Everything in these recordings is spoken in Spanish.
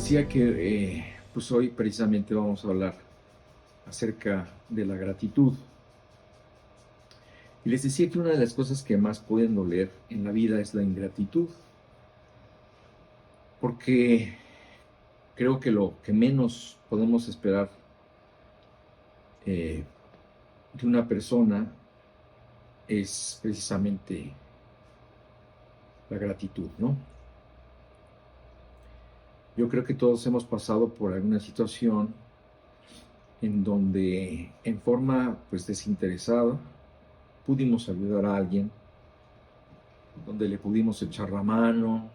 decía que pues hoy precisamente vamos a hablar acerca de la gratitud. Y les decía que una de las cosas que más pueden doler en la vida es la ingratitud, porque creo que lo que menos podemos esperar de una persona es precisamente la gratitud, ¿no? Yo creo que todos hemos pasado por alguna situación en donde en forma pues desinteresada pudimos ayudar a alguien, donde le pudimos echar la mano,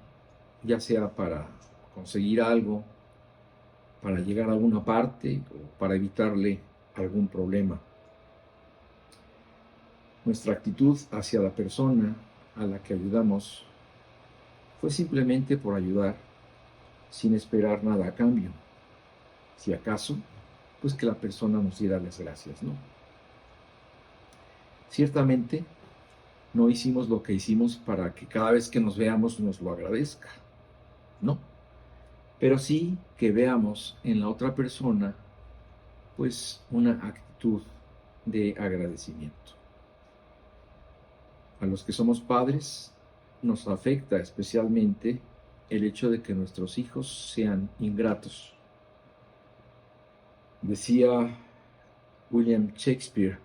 ya sea para conseguir algo, para llegar a alguna parte o para evitarle algún problema. Nuestra actitud hacia la persona a la que ayudamos fue simplemente por ayudar, sin esperar nada a cambio. Si acaso, pues que la persona nos diera las gracias, ¿no? Ciertamente, no hicimos lo que hicimos para que cada vez que nos veamos nos lo agradezca, ¿no? Pero sí que veamos en la otra persona, pues, una actitud de agradecimiento. A los que somos padres, nos afecta especialmente el hecho de que nuestros hijos sean ingratos. Decía William Shakespeare,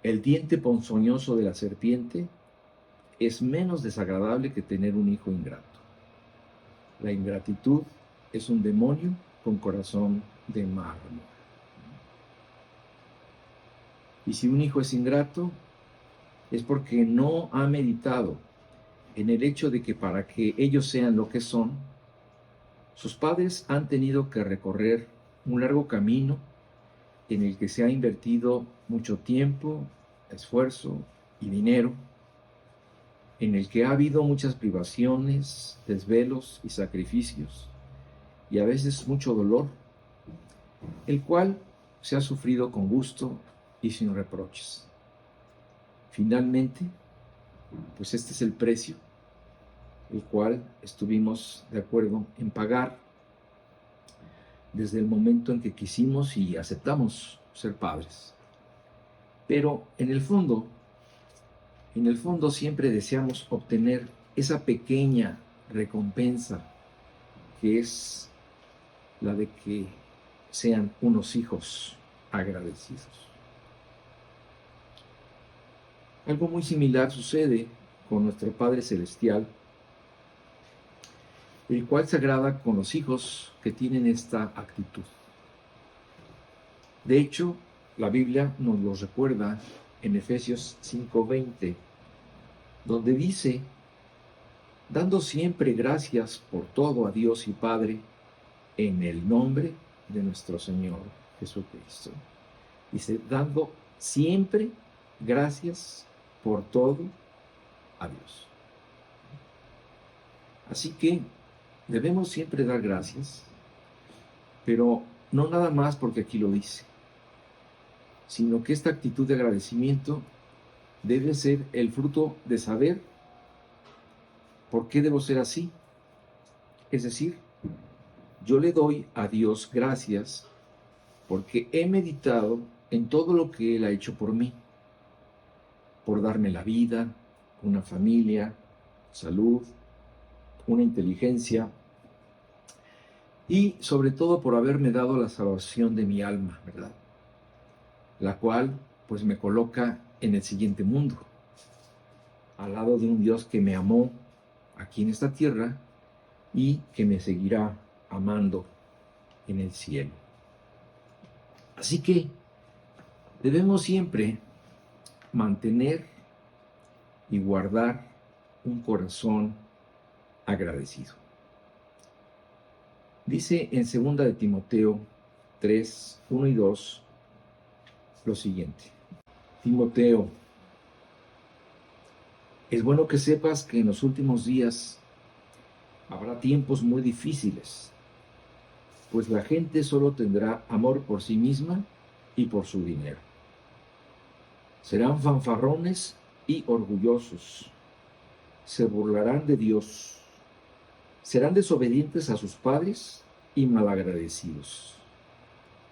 el diente ponzoñoso de la serpiente es menos desagradable que tener un hijo ingrato. La ingratitud es un demonio con corazón de mármol. Y si un hijo es ingrato, es porque no ha meditado en el hecho de que para que ellos sean lo que son, sus padres han tenido que recorrer un largo camino en el que se ha invertido mucho tiempo, esfuerzo y dinero, en el que ha habido muchas privaciones, desvelos y sacrificios, y a veces mucho dolor, el cual se ha sufrido con gusto y sin reproches. Finalmente, pues este es el precio, el cual estuvimos de acuerdo en pagar desde el momento en que quisimos y aceptamos ser padres. Pero en el fondo siempre deseamos obtener esa pequeña recompensa que es la de que sean unos hijos agradecidos. Algo muy similar sucede con nuestro Padre Celestial, el cual se agrada con los hijos que tienen esta actitud. De hecho, la Biblia nos lo recuerda en Efesios 5:20, donde dice, dando siempre gracias por todo a Dios y Padre, en el nombre de nuestro Señor Jesucristo. Dice, dando siempre gracias por todo a Dios. Así que debemos siempre dar gracias, pero no nada más porque aquí lo dice, sino que esta actitud de agradecimiento debe ser el fruto de saber por qué debo ser así. Es decir, yo le doy a Dios gracias porque he meditado en todo lo que Él ha hecho por mí, por darme la vida, una familia, salud, una inteligencia y sobre todo por haberme dado la salvación de mi alma, ¿verdad? La cual pues me coloca en el siguiente mundo, al lado de un Dios que me amó aquí en esta tierra y que me seguirá amando en el cielo. Así que debemos siempre mantener y guardar un corazón agradecido. Dice en 2 de Timoteo 3, 1 y 2 lo siguiente. Timoteo, es bueno que sepas que en los últimos días habrá tiempos muy difíciles, pues la gente solo tendrá amor por sí misma y por su dinero. Serán fanfarrones y orgullosos. Se burlarán de Dios. Serán desobedientes a sus padres y malagradecidos.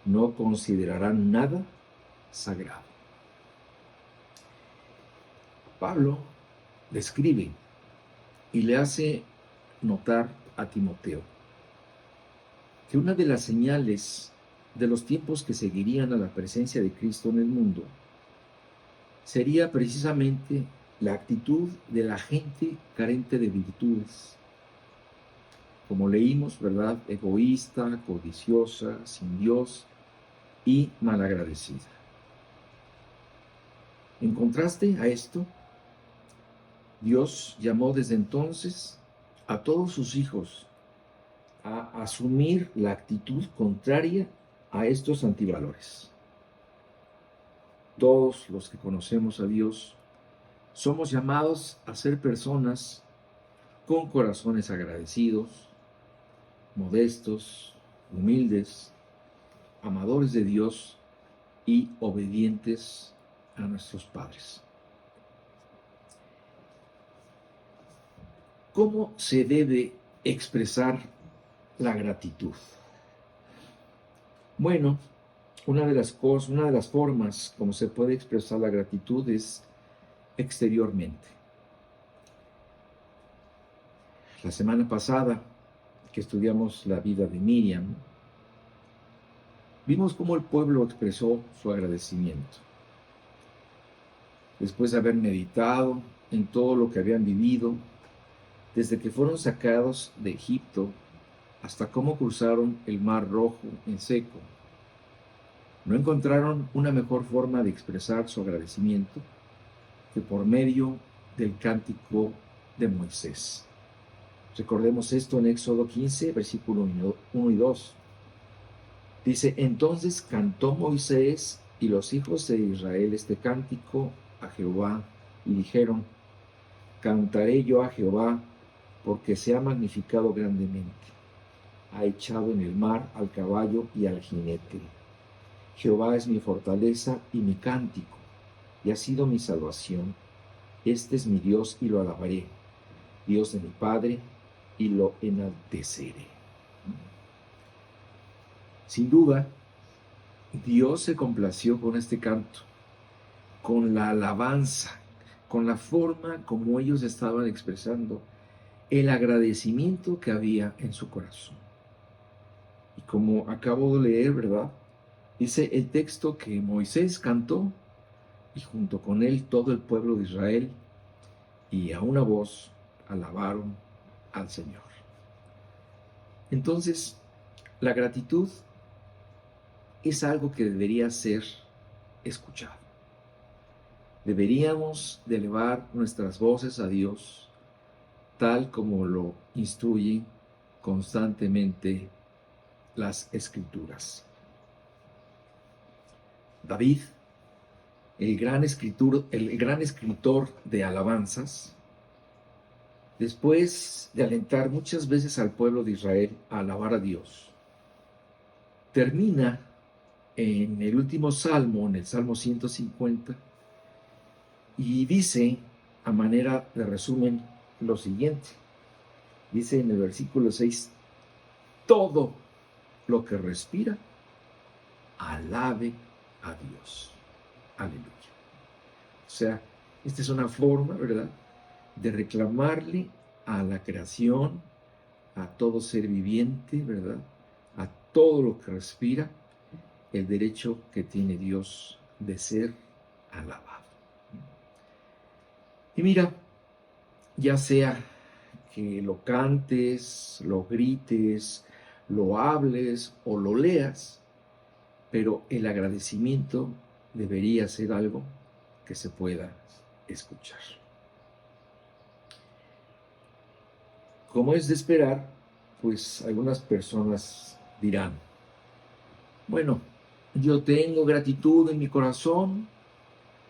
No considerarán nada sagrado. Pablo le escribe y le hace notar a Timoteo que una de las señales de los tiempos que seguirían a la presencia de Cristo en el mundo sería precisamente la actitud de la gente carente de virtudes. Como leímos, ¿verdad? Egoísta, codiciosa, sin Dios y malagradecida. En contraste a esto, Dios llamó desde entonces a todos sus hijos a asumir la actitud contraria a estos antivalores. Todos los que conocemos a Dios somos llamados a ser personas con corazones agradecidos, modestos, humildes, amadores de Dios y obedientes a nuestros padres. ¿Cómo se debe expresar la gratitud? Bueno, una de las formas como se puede expresar la gratitud es exteriormente. La semana pasada que estudiamos la vida de Miriam, vimos cómo el pueblo expresó su agradecimiento. Después de haber meditado en todo lo que habían vivido, desde que fueron sacados de Egipto hasta cómo cruzaron el Mar Rojo en seco, no encontraron una mejor forma de expresar su agradecimiento que por medio del cántico de Moisés. Recordemos esto en Éxodo 15, versículo 1 y 2. Dice, entonces cantó Moisés y los hijos de Israel este cántico a Jehová, y dijeron, cantaré yo a Jehová, porque se ha magnificado grandemente. Ha echado en el mar al caballo y al jinete. Jehová es mi fortaleza y mi cántico, y ha sido mi salvación. Este es mi Dios y lo alabaré, Dios de mi Padre, y lo enalteceré. Sin duda, Dios se complació con este canto, con la alabanza, con la forma como ellos estaban expresando el agradecimiento que había en su corazón. Y como acabo de leer, ¿verdad? Dice el texto que Moisés cantó y junto con él todo el pueblo de Israel y a una voz alabaron al Señor. Entonces, la gratitud es algo que debería ser escuchado. Deberíamos de elevar nuestras voces a Dios tal como lo instruyen constantemente las Escrituras. David, el gran escritor de alabanzas, después de alentar muchas veces al pueblo de Israel a alabar a Dios, termina en el último salmo, en el Salmo 150, y dice, a manera de resumen, lo siguiente. Dice en el versículo 6, todo lo que respira, alabe a Dios. Aleluya. O sea, esta es una forma, ¿verdad?, de reclamarle a la creación, a todo ser viviente, ¿verdad?, a todo lo que respira, el derecho que tiene Dios de ser alabado. Y mira, ya sea que lo cantes, lo grites, lo hables o lo leas, pero el agradecimiento debería ser algo que se pueda escuchar. Como es de esperar, pues algunas personas dirán, bueno, yo tengo gratitud en mi corazón,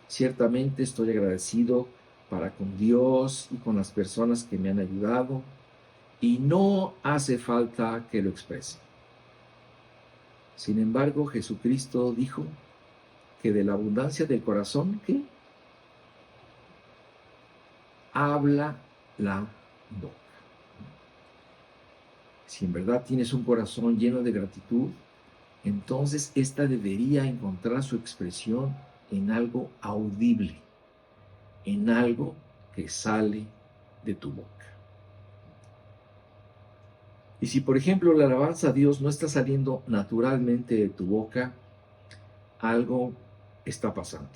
ciertamente estoy agradecido para con Dios y con las personas que me han ayudado, y no hace falta que lo exprese. Sin embargo, Jesucristo dijo que de la abundancia del corazón, ¿qué? Habla la boca. Si en verdad tienes un corazón lleno de gratitud, entonces esta debería encontrar su expresión en algo audible, en algo que sale de tu boca. Y si, por ejemplo, la alabanza a Dios no está saliendo naturalmente de tu boca, algo está pasando.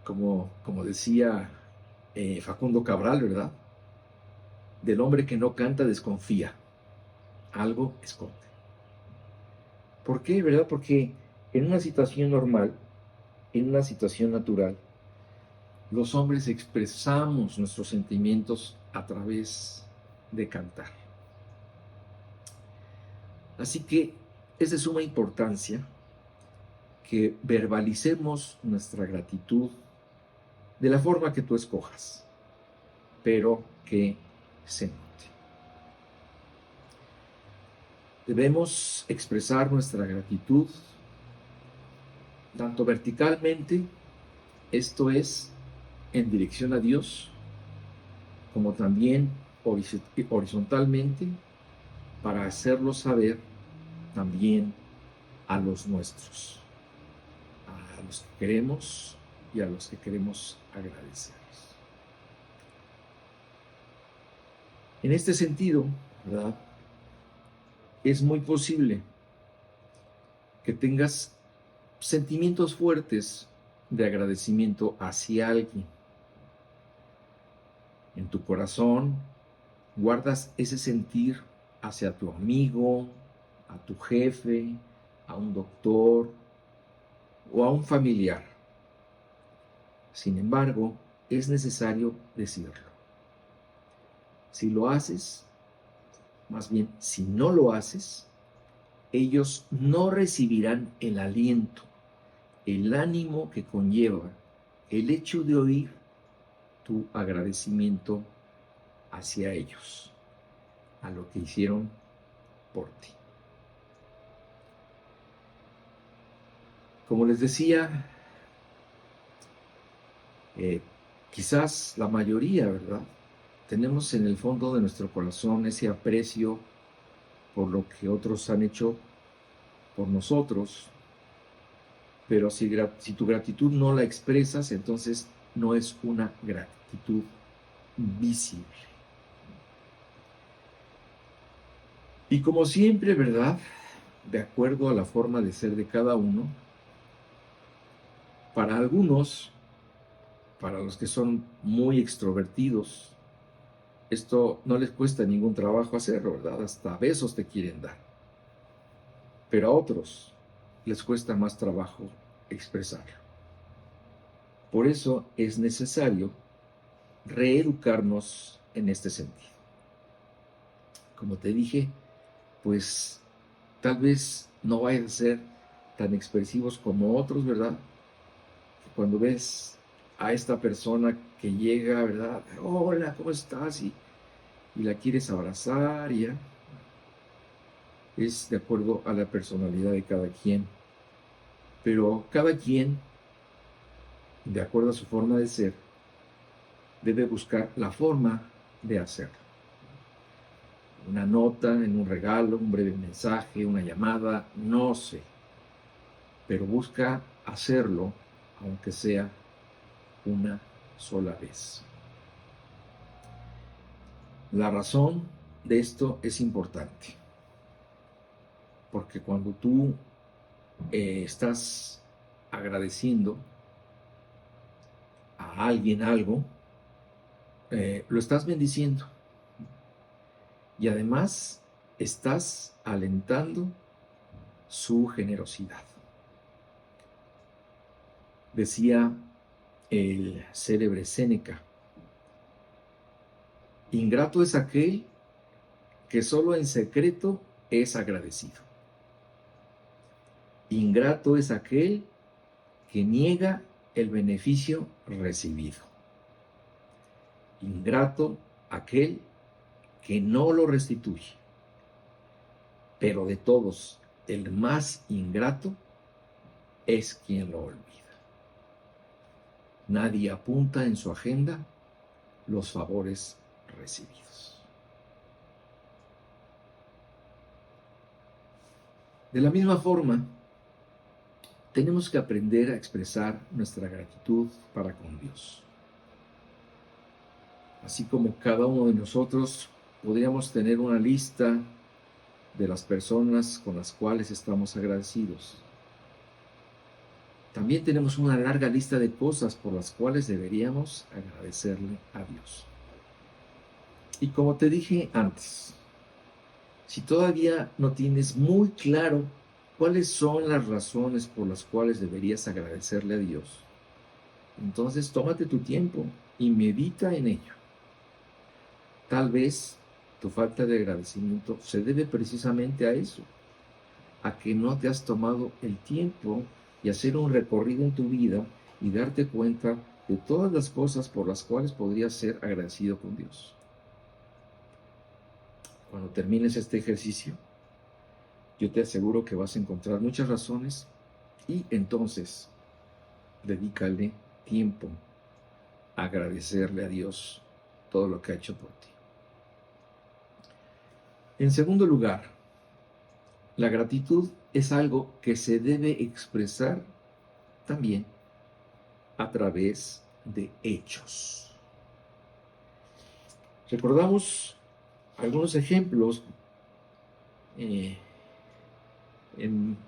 Como decía Facundo Cabral, ¿verdad? Del hombre que no canta desconfía. Algo esconde. ¿Por qué, verdad? Porque en una situación normal, en una situación natural, los hombres expresamos nuestros sentimientos a través de cantar. Así que es de suma importancia que verbalicemos nuestra gratitud de la forma que tú escojas, pero que se note. Debemos expresar nuestra gratitud tanto verticalmente, esto es, en dirección a Dios, como también horizontalmente, para hacerlo saber también a los nuestros, a los que queremos y a los que queremos agradecerles. En este sentido, ¿verdad? Es muy posible que tengas sentimientos fuertes de agradecimiento hacia alguien. En tu corazón guardas ese sentir hacia tu amigo, a tu jefe, a un doctor o a un familiar. Sin embargo, es necesario decirlo. Si lo haces, más bien, si no lo haces, ellos no recibirán el aliento, el ánimo que conlleva el hecho de oír tu agradecimiento hacia ellos, a lo que hicieron por ti. Como les decía, quizás la mayoría, ¿verdad? Tenemos en el fondo de nuestro corazón ese aprecio por lo que otros han hecho por nosotros, pero si tu gratitud no la expresas, entonces no es una gratitud visible. Y como siempre, ¿verdad? De acuerdo a la forma de ser de cada uno, para algunos, para los que son muy extrovertidos, esto no les cuesta ningún trabajo hacerlo, ¿verdad? Hasta besos te quieren dar. Pero a otros les cuesta más trabajo expresarlo. Por eso es necesario reeducarnos en este sentido. Como te dije, pues tal vez no vayan a ser tan expresivos como otros, ¿verdad? Cuando ves a esta persona que llega, ¿verdad? Hola, ¿cómo estás? Y la quieres abrazar, y ya. Es de acuerdo a la personalidad de cada quien. Pero cada quien, de acuerdo a su forma de ser, debe buscar la forma de hacerlo. Una nota, en un regalo, un breve mensaje, una llamada, no sé. Pero busca hacerlo, aunque sea una sola vez. La razón de esto es importante, porque cuando tú estás agradeciendo a alguien algo, lo estás bendiciendo y además estás alentando su generosidad. Decía el célebre Séneca: ingrato es aquel que solo en secreto es agradecido. Ingrato es aquel que niega el beneficio recibido. Ingrato aquel que no lo restituye. Pero de todos, el más ingrato es quien lo olvida. Nadie apunta en su agenda los favores recibidos. De la misma forma, tenemos que aprender a expresar nuestra gratitud para con Dios. Así como cada uno de nosotros podríamos tener una lista de las personas con las cuales estamos agradecidos. También tenemos una larga lista de cosas por las cuales deberíamos agradecerle a Dios. Y como te dije antes, si todavía no tienes muy claro cuáles son las razones por las cuales deberías agradecerle a Dios, entonces tómate tu tiempo y medita en ello. Tal vez tu falta de agradecimiento se debe precisamente a eso, a que no te has tomado el tiempo y hacer un recorrido en tu vida y darte cuenta de todas las cosas por las cuales podrías ser agradecido con Dios. Cuando termines este ejercicio, yo te aseguro que vas a encontrar muchas razones y entonces dedícale tiempo a agradecerle a Dios todo lo que ha hecho por ti. En segundo lugar, la gratitud es algo que se debe expresar también a través de hechos. Recordamos algunos ejemplos en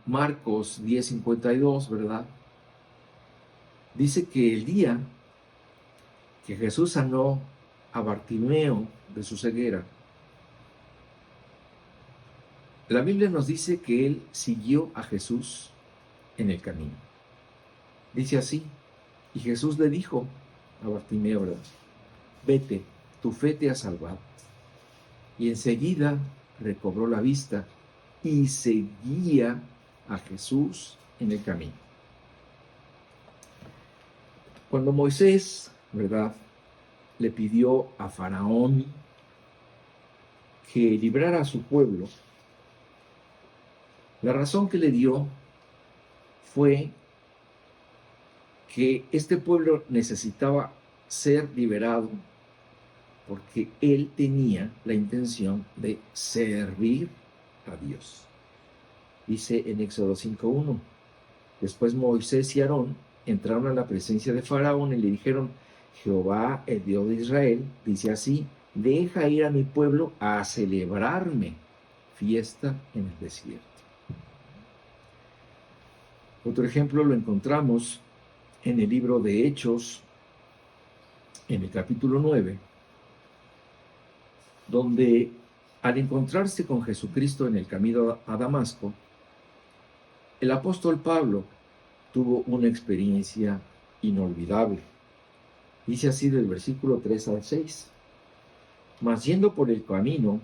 Marcos 10:52, ¿verdad? Dice que el día que Jesús sanó a Bartimeo de su ceguera, la Biblia nos dice que él siguió a Jesús en el camino. Dice así, y Jesús le dijo a Bartimeo, ¿verdad? Vete, tu fe te ha salvado. Y enseguida recobró la vista y seguía a Jesús en el camino. Cuando Moisés, ¿verdad?, le pidió a Faraón que librara a su pueblo, la razón que le dio fue que este pueblo necesitaba ser liberado porque él tenía la intención de servir a Dios. Dice en Éxodo 5:1, después Moisés y Aarón entraron a la presencia de Faraón y le dijeron, Jehová, el Dios de Israel, dice así, deja ir a mi pueblo a celebrarme fiesta en el desierto. Otro ejemplo lo encontramos en el libro de Hechos, en el capítulo 9, donde al encontrarse con Jesucristo en el camino a Damasco, el apóstol Pablo tuvo una experiencia inolvidable. Dice así del versículo 3 al 6. Mas yendo por el camino,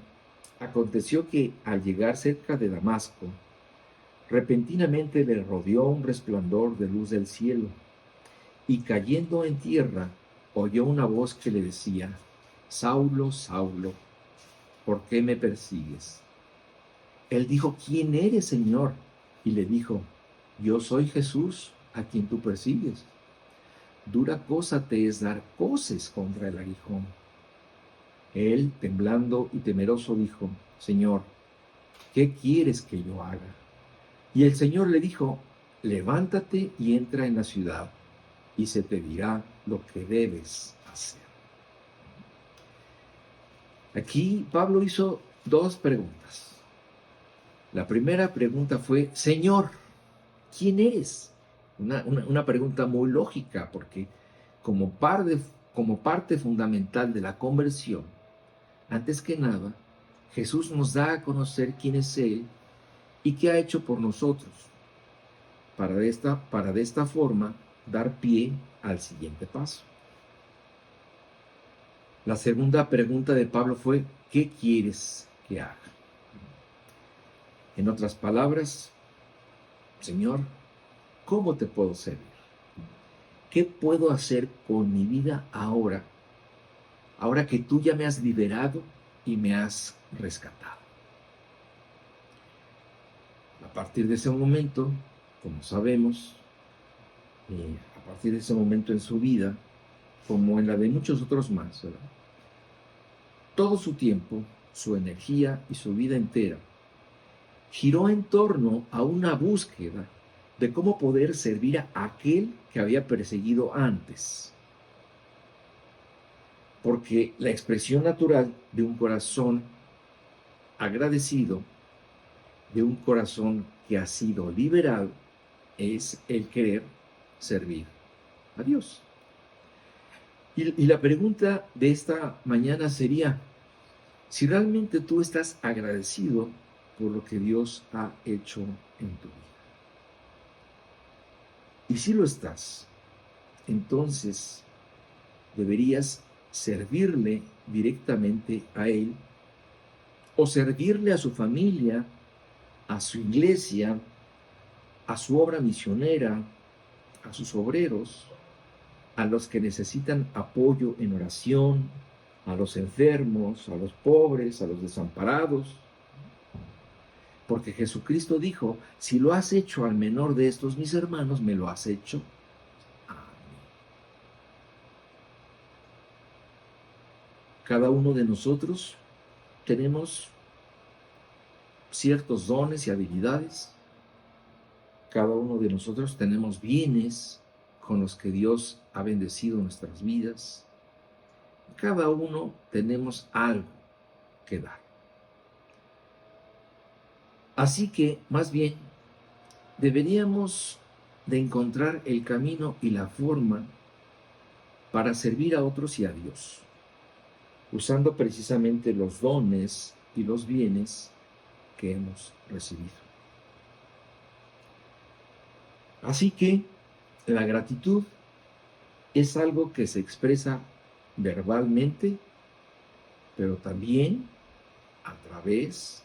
aconteció que al llegar cerca de Damasco, repentinamente le rodeó un resplandor de luz del cielo, y cayendo en tierra, oyó una voz que le decía, Saulo, Saulo, ¿por qué me persigues? Él dijo, ¿quién eres, Señor? Y le dijo, yo soy Jesús, a quien tú persigues. Dura cosa te es dar coces contra el aguijón. Él, temblando y temeroso, dijo, Señor, ¿qué quieres que yo haga? Y el Señor le dijo, levántate y entra en la ciudad, y se te dirá lo que debes hacer. Aquí Pablo hizo dos preguntas. La primera pregunta fue, Señor, ¿quién eres? Una pregunta muy lógica, porque como parte fundamental de la conversión, antes que nada, Jesús nos da a conocer quién es Él y qué ha hecho por nosotros, para de esta forma dar pie al siguiente paso. La segunda pregunta de Pablo fue, ¿qué quieres que haga? En otras palabras, Señor, ¿cómo te puedo servir? ¿Qué puedo hacer con mi vida ahora que tú ya me has liberado y me has rescatado? A partir de ese momento, como sabemos, a partir de ese momento en su vida, como en la de muchos otros más, ¿verdad?, todo su tiempo, su energía y su vida entera giró en torno a una búsqueda de cómo poder servir a aquel que había perseguido antes. Porque la expresión natural de un corazón agradecido, de un corazón que ha sido liberado, es el querer servir a Dios. Y la pregunta de esta mañana sería, si realmente tú estás agradecido por lo que Dios ha hecho en tu vida. Y si lo estás, entonces deberías servirle directamente a Él o servirle a su familia, a su iglesia, a su obra misionera, a sus obreros, a los que necesitan apoyo en oración, a los enfermos, a los pobres, a los desamparados. Porque Jesucristo dijo, si lo has hecho al menor de estos mis hermanos, me lo has hecho a mí. Cada uno de nosotros tenemos ciertos dones y habilidades. Cada uno de nosotros tenemos bienes con los que Dios ha bendecido nuestras vidas. Cada uno tenemos algo que dar. Así que, más bien, deberíamos de encontrar el camino y la forma para servir a otros y a Dios, usando precisamente los dones y los bienes que hemos recibido. Así que la gratitud es algo que se expresa verbalmente, pero también a través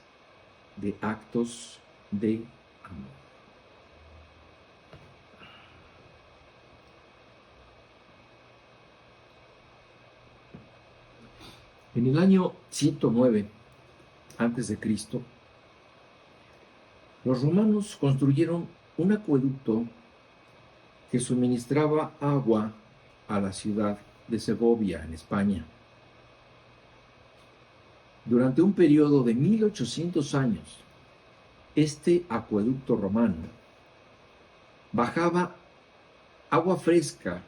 de actos de amor. En el año 109 a.C., los romanos construyeron un acueducto que suministraba agua a la ciudad de Segovia, en España. Durante un periodo de 1800 años, este acueducto romano bajaba agua fresca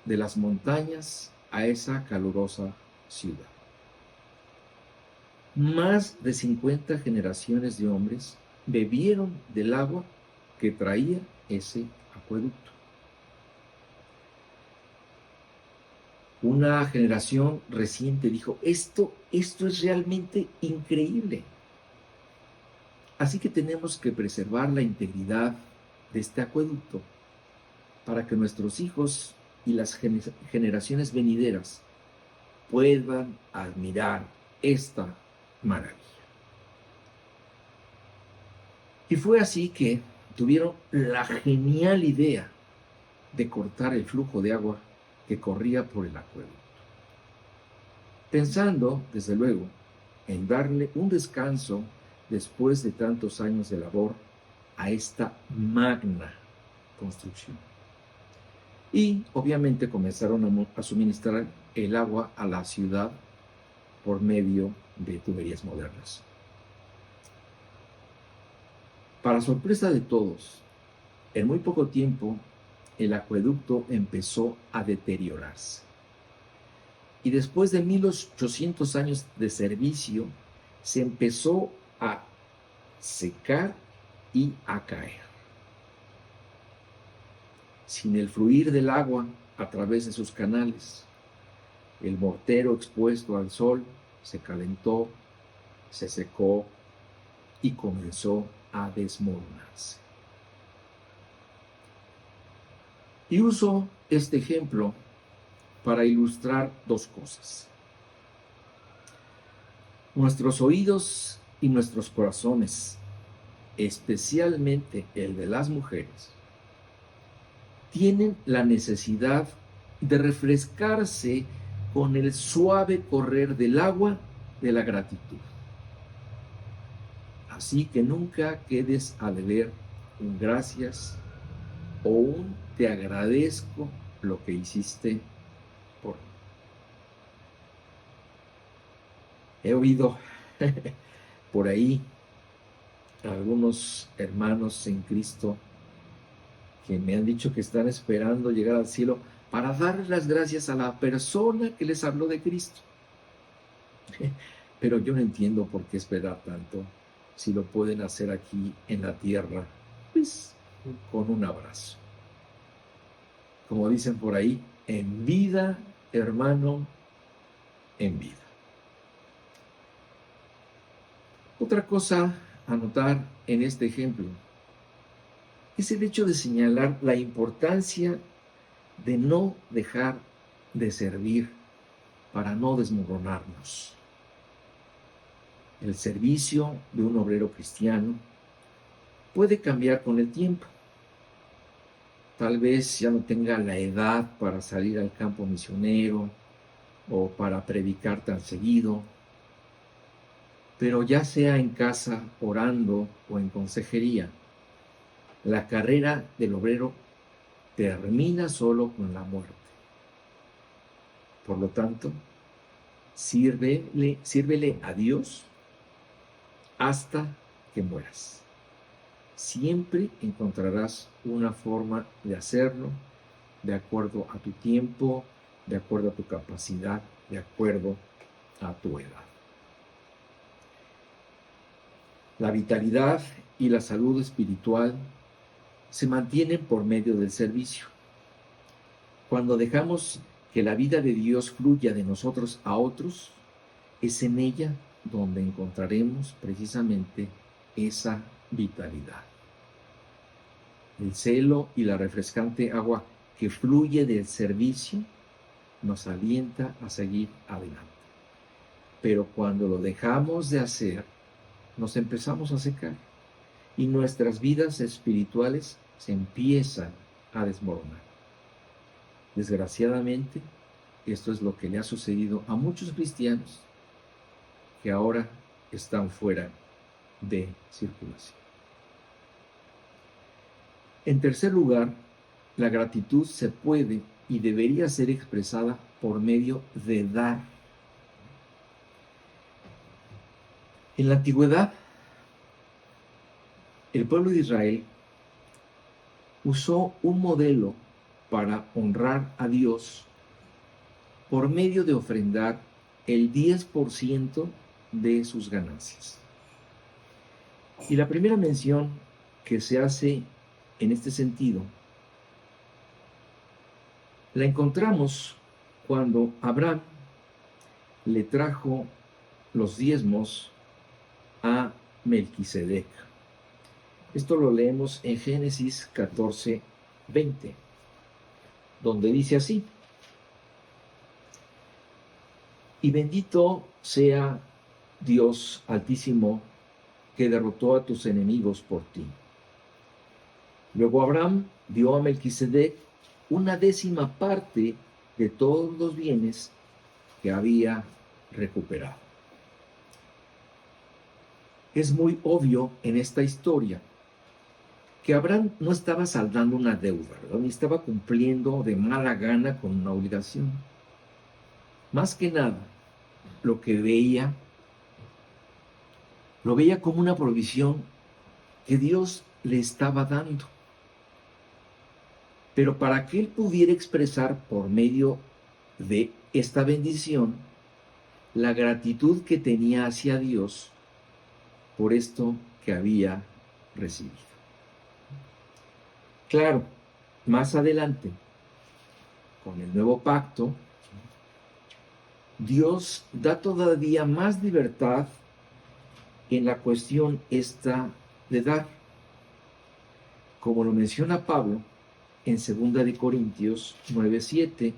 de las montañas a esa calurosa ciudad. Más de 50 generaciones de hombres bebieron del agua que traía ese acueducto. Una generación reciente dijo, esto es realmente increíble. Así que tenemos que preservar la integridad de este acueducto para que nuestros hijos y las generaciones venideras puedan admirar esta maravilla. Y fue así que tuvieron la genial idea de cortar el flujo de agua que corría por el acueducto, pensando, desde luego, en darle un descanso después de tantos años de labor a esta magna construcción. Y obviamente comenzaron a suministrar el agua a la ciudad por medio de tuberías modernas. Para sorpresa de todos, en muy poco tiempo el acueducto empezó a deteriorarse. Y después de 1800 años de servicio, se empezó a secar y a caer. Sin el fluir del agua a través de sus canales, el mortero expuesto al sol se calentó, se secó y comenzó a desmoronarse. Y uso este ejemplo para ilustrar dos cosas. Nuestros oídos y nuestros corazones, especialmente el de las mujeres, tienen la necesidad de refrescarse con el suave correr del agua de la gratitud. Así que nunca quedes a deber un gracias o un te agradezco lo que hiciste por mí. He oído por ahí a algunos hermanos en Cristo que me han dicho que están esperando llegar al cielo para darles las gracias a la persona que les habló de Cristo. Pero yo no entiendo por qué esperar tanto si lo pueden hacer aquí en la tierra, pues con un abrazo. Como dicen por ahí, en vida, hermano, en vida. Otra cosa a notar en este ejemplo es el hecho de señalar la importancia de no dejar de servir para no desmoronarnos. El servicio de un obrero cristiano puede cambiar con el tiempo. Tal vez ya no tenga la edad para salir al campo misionero o para predicar tan seguido, pero ya sea en casa orando o en consejería, la carrera del obrero termina solo con la muerte. Por lo tanto, sírvele a Dios hasta que mueras. Siempre encontrarás una forma de hacerlo de acuerdo a tu tiempo, de acuerdo a tu capacidad, de acuerdo a tu edad. La vitalidad y la salud espiritual se mantienen por medio del servicio. Cuando dejamos que la vida de Dios fluya de nosotros a otros, es en ella donde encontraremos precisamente esa vitalidad. El celo y la refrescante agua que fluye del servicio nos alienta a seguir adelante. Pero cuando lo dejamos de hacer, nos empezamos a secar y nuestras vidas espirituales se empiezan a desmoronar. Desgraciadamente, esto es lo que le ha sucedido a muchos cristianos que ahora están fuera de circulación. En tercer lugar, la gratitud se puede y debería ser expresada por medio de dar. En la antigüedad, el pueblo de Israel usó un modelo para honrar a Dios por medio de ofrendar el 10% de sus ganancias. Y la primera mención que se hace en este sentido la encontramos cuando Abraham le trajo los diezmos a Melquisedec. Esto lo leemos en Génesis 14:20, donde dice así: y bendito sea Dios Altísimo, que derrotó a tus enemigos por ti. Luego Abraham dio a Melquisedec una 10ª parte de todos los bienes que había recuperado. Es muy obvio en esta historia que Abraham no estaba saldando una deuda, ¿verdad? Ni estaba cumpliendo de mala gana con una obligación. Más que nada, lo veía como una provisión que Dios le estaba dando. Pero para que él pudiera expresar por medio de esta bendición la gratitud que tenía hacia Dios por esto que había recibido. Claro, más adelante, con el nuevo pacto, Dios da todavía más libertad en la cuestión esta de dar. Como lo menciona Pablo en 2 Corintios 9:7,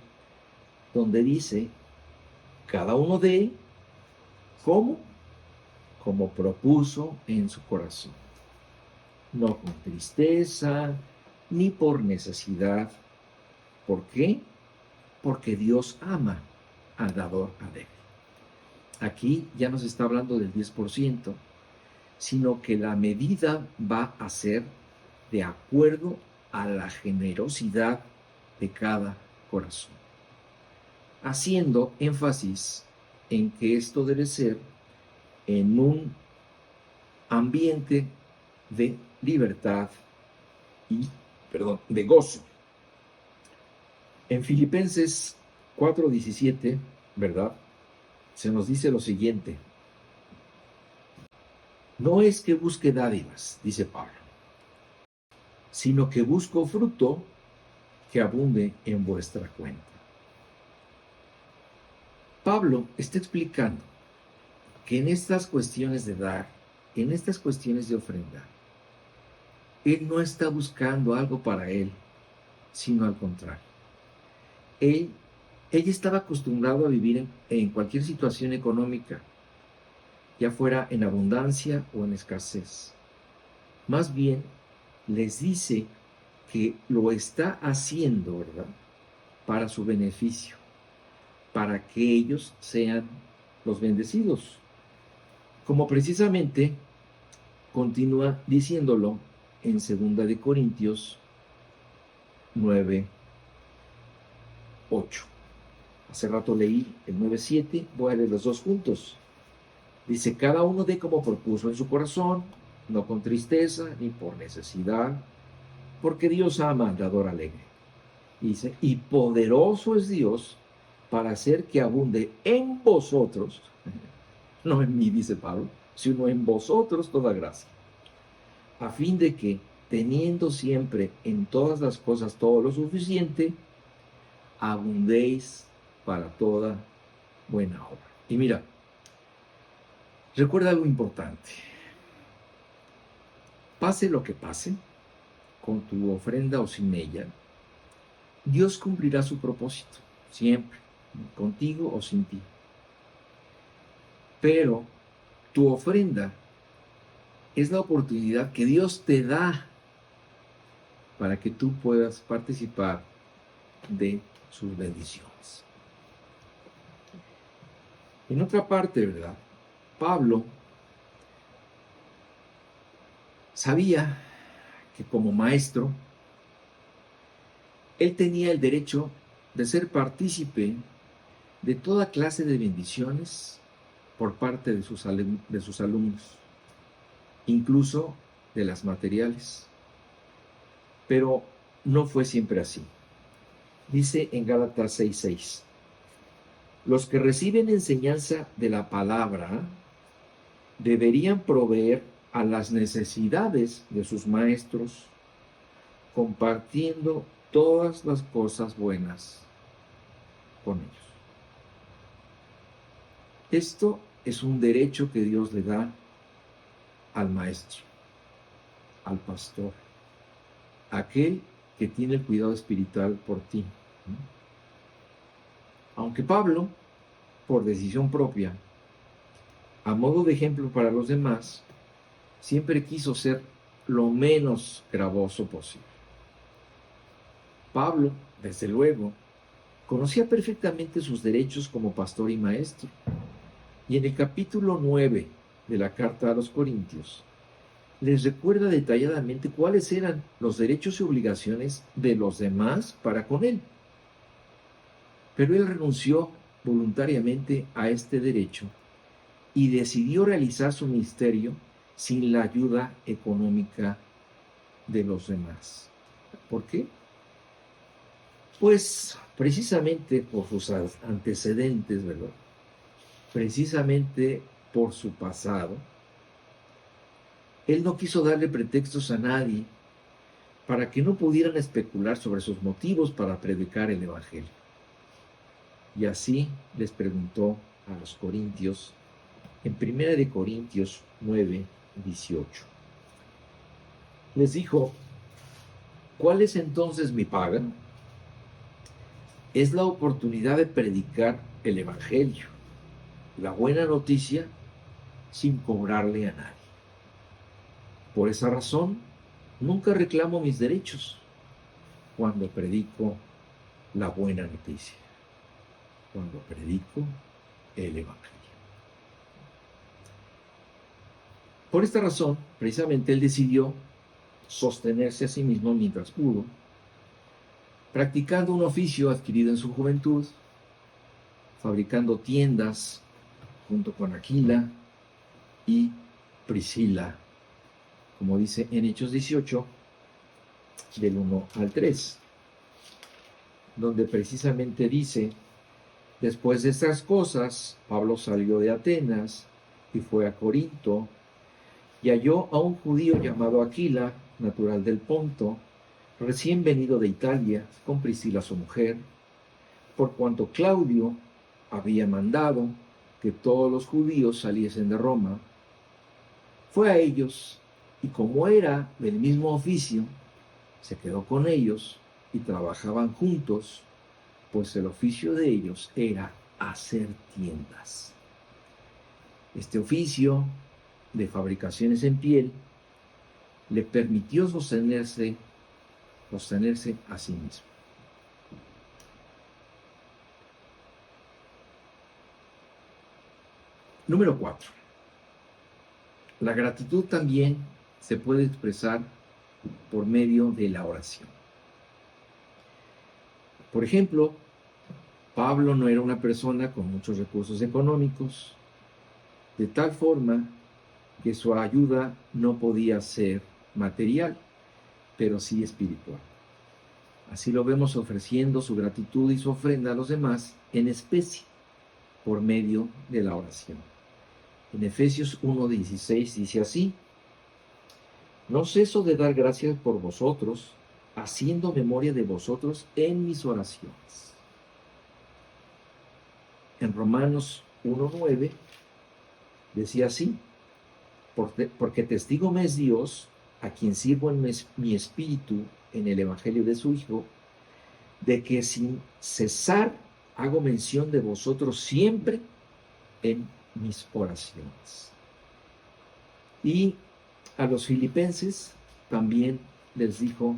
donde dice: cada uno dé como propuso en su corazón, no con tristeza ni por necesidad. ¿Por qué? Porque Dios ama al dador alegre. Aquí ya no se está hablando del 10%, sino que la medida va a ser de acuerdo a la generosidad de cada corazón, haciendo énfasis en que esto debe ser en un ambiente de libertad y, de gozo. En Filipenses 4:17, ¿verdad? Se nos dice lo siguiente: no es que busque dádivas, dice Pablo, sino que busco fruto que abunde en vuestra cuenta. Pablo está explicando que en estas cuestiones de dar, en estas cuestiones de ofrendar, él no está buscando algo para él, sino al contrario. Ella estaba acostumbrado a vivir en cualquier situación económica, ya fuera en abundancia o en escasez. Más bien, les dice que lo está haciendo, ¿verdad?, para su beneficio, para que ellos sean los bendecidos. Como precisamente continúa diciéndolo en 2 de Corintios 9:8. Hace rato leí el 9:7, voy a leer los dos juntos. Dice: cada uno dé como propuso en su corazón, no con tristeza ni por necesidad, porque Dios ama al dador alegre. Dice: y poderoso es Dios para hacer que abunde en vosotros, no en mí, dice Pablo, sino en vosotros toda gracia, a fin de que, teniendo siempre en todas las cosas todo lo suficiente, abundéis para toda buena obra. Y mira, recuerda algo importante: pase lo que pase, con tu ofrenda o sin ella, Dios cumplirá su propósito, siempre, contigo o sin ti. Pero tu ofrenda es la oportunidad que Dios te da para que tú puedas participar de sus bendiciones. En otra parte, ¿verdad?, Pablo sabía que como maestro, él tenía el derecho de ser partícipe de toda clase de bendiciones por parte de sus alumnos, incluso de las materiales. Pero no fue siempre así. Dice en Gálatas 6:6, los que reciben enseñanza de la palabra deberían proveer a las necesidades de sus maestros, compartiendo todas las cosas buenas con ellos. Esto es un derecho que Dios le da al maestro, al pastor, aquel que tiene el cuidado espiritual por ti. Aunque Pablo, por decisión propia, a modo de ejemplo para los demás, siempre quiso ser lo menos gravoso posible. Pablo, desde luego, conocía perfectamente sus derechos como pastor y maestro. Y en el capítulo 9 de la carta a los Corintios, les recuerda detalladamente cuáles eran los derechos y obligaciones de los demás para con él. Pero él renunció voluntariamente a este derecho y decidió realizar su ministerio sin la ayuda económica de los demás. ¿Por qué? Pues precisamente por sus antecedentes, ¿verdad? Precisamente por su pasado. Él no quiso darle pretextos a nadie para que no pudieran especular sobre sus motivos para predicar el Evangelio. Y así les preguntó a los corintios en 1 Corintios 9:18. Les dijo: ¿cuál es entonces mi paga? Es la oportunidad de predicar el Evangelio, la buena noticia, sin cobrarle a nadie. Por esa razón, nunca reclamo mis derechos cuando predico la buena noticia, cuando predico el Evangelio. Por esta razón, precisamente, él decidió sostenerse a sí mismo mientras pudo, practicando un oficio adquirido en su juventud, fabricando tiendas junto con Aquila y Priscila, como dice en Hechos 18, del 1 al 3, donde precisamente dice: después de estas cosas, Pablo salió de Atenas y fue a Corinto, y halló a un judío llamado Aquila, natural del Ponto, recién venido de Italia, con Priscila su mujer, por cuanto Claudio había mandado que todos los judíos saliesen de Roma. Fue a ellos, y como era del mismo oficio, se quedó con ellos y trabajaban juntos, pues el oficio de ellos era hacer tiendas. Este oficio de fabricaciones en piel le permitió sostenerse a sí mismo. Número 4. La gratitud también se puede expresar por medio de la oración. Por ejemplo, Pablo no era una persona con muchos recursos económicos, de tal forma que su ayuda no podía ser material, pero sí espiritual. Así lo vemos ofreciendo su gratitud y su ofrenda a los demás en especie, por medio de la oración. En Efesios 1:16 dice así: no ceso de dar gracias por vosotros, haciendo memoria de vosotros en mis oraciones. En Romanos 1:9 decía así: porque testigo me es Dios, a quien sirvo en mi espíritu en el evangelio de su Hijo, de que sin cesar hago mención de vosotros siempre en mis oraciones. Y a los filipenses también les dijo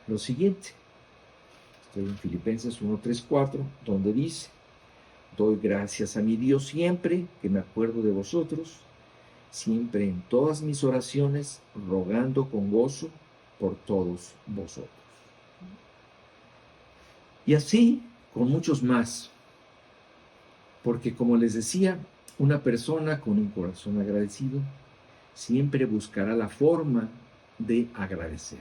lo siguiente. Estoy en Filipenses 1:3-4, donde dice: doy gracias a mi Dios siempre que me acuerdo de vosotros, siempre en todas mis oraciones, rogando con gozo por todos vosotros. Y así con muchos más, porque como les decía, una persona con un corazón agradecido siempre buscará la forma de agradecer.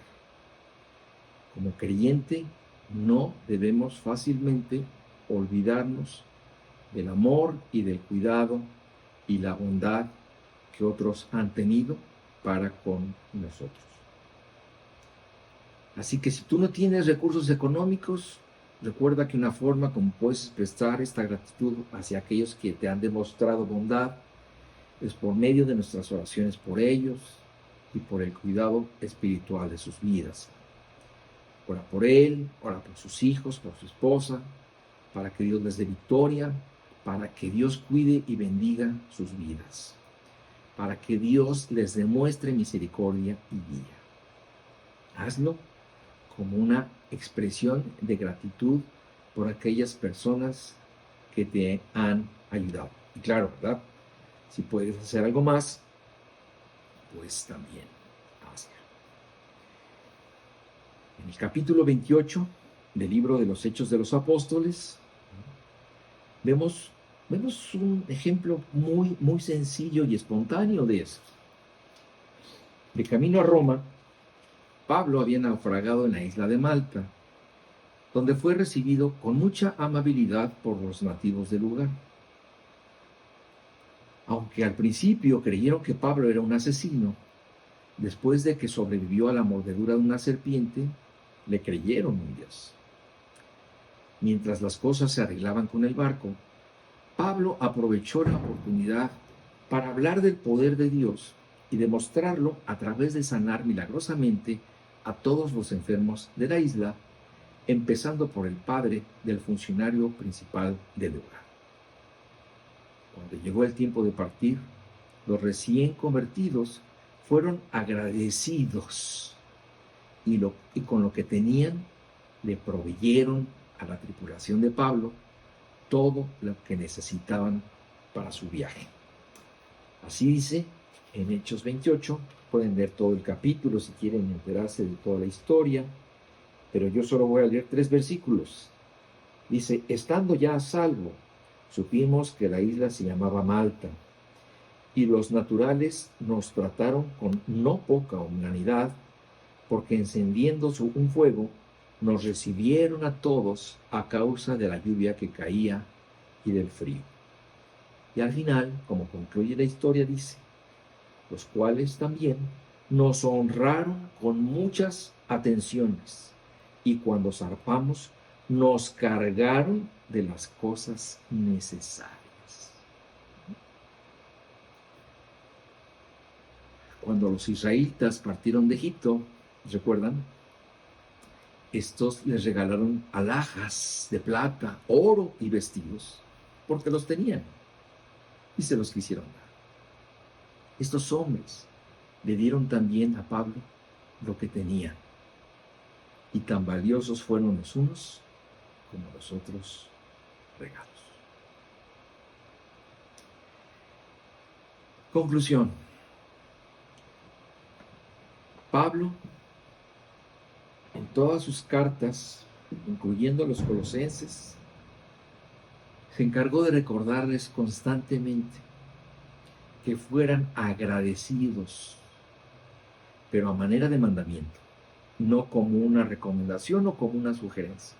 Como creyente, no debemos fácilmente olvidarnos del amor y del cuidado y la bondad que otros han tenido para con nosotros. Así que si tú no tienes recursos económicos, recuerda que una forma como puedes expresar esta gratitud hacia aquellos que te han demostrado bondad es por medio de nuestras oraciones por ellos y por el cuidado espiritual de sus vidas. Ora por él, ora por sus hijos, por su esposa, para que Dios les dé victoria, para que Dios cuide y bendiga sus vidas, para que Dios les demuestre misericordia y guía. Hazlo como una expresión de gratitud por aquellas personas que te han ayudado. Y claro, ¿verdad? Si puedes hacer algo más, pues también hazlo. En el capítulo 28 del libro de los Hechos de los Apóstoles, vemos un ejemplo muy sencillo y espontáneo de eso. De camino a Roma, Pablo había naufragado en la isla de Malta, donde fue recibido con mucha amabilidad por los nativos del lugar. Aunque al principio creyeron que Pablo era un asesino, después de que sobrevivió a la mordedura de una serpiente, le creyeron un Dios. Mientras las cosas se arreglaban con el barco, Pablo aprovechó la oportunidad para hablar del poder de Dios y demostrarlo a través de sanar milagrosamente a todos los enfermos de la isla, empezando por el padre del funcionario principal del lugar. Cuando llegó el tiempo de partir, los recién convertidos fueron agradecidos y con lo que tenían le proveyeron a la tripulación de Pablo todo lo que necesitaban para su viaje. Así dice en Hechos 28, pueden leer todo el capítulo si quieren enterarse de toda la historia, pero yo solo voy a leer 3 versículos. Dice: estando ya a salvo, supimos que la isla se llamaba Malta, y los naturales nos trataron con no poca humanidad, porque encendiendo un fuego, nos recibieron a todos a causa de la lluvia que caía y del frío. Y al final, como concluye la historia, dice, los cuales también nos honraron con muchas atenciones, y cuando zarpamos, nos cargaron de las cosas necesarias. Cuando los israelitas partieron de Egipto, ¿recuerdan? Estos les regalaron alhajas de plata, oro y vestidos, porque los tenían y se los quisieron dar. Estos hombres le dieron también a Pablo lo que tenían, y tan valiosos fueron los unos como los otros regalos. Conclusión. Pablo, en todas sus cartas, incluyendo los colosenses, se encargó de recordarles constantemente que fueran agradecidos, pero a manera de mandamiento, no como una recomendación o como una sugerencia,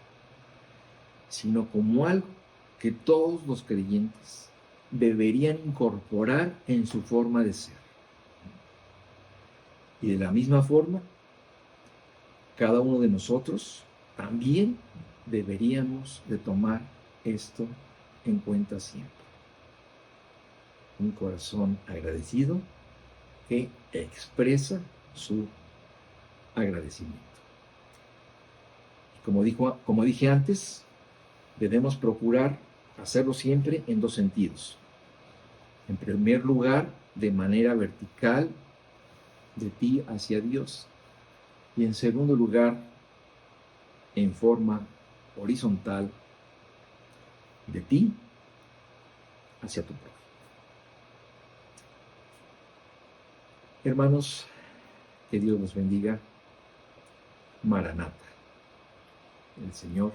sino como algo que todos los creyentes deberían incorporar en su forma de ser. Y de la misma forma, cada uno de nosotros también deberíamos de tomar esto en cuenta siempre. Un corazón agradecido que expresa su agradecimiento. Como dije antes, debemos procurar hacerlo siempre en dos sentidos. En primer lugar, de manera vertical, de ti hacia Dios. Y en segundo lugar, en forma horizontal, de ti hacia tu prójimo. Hermanos, que Dios los bendiga. Maranata. El Señor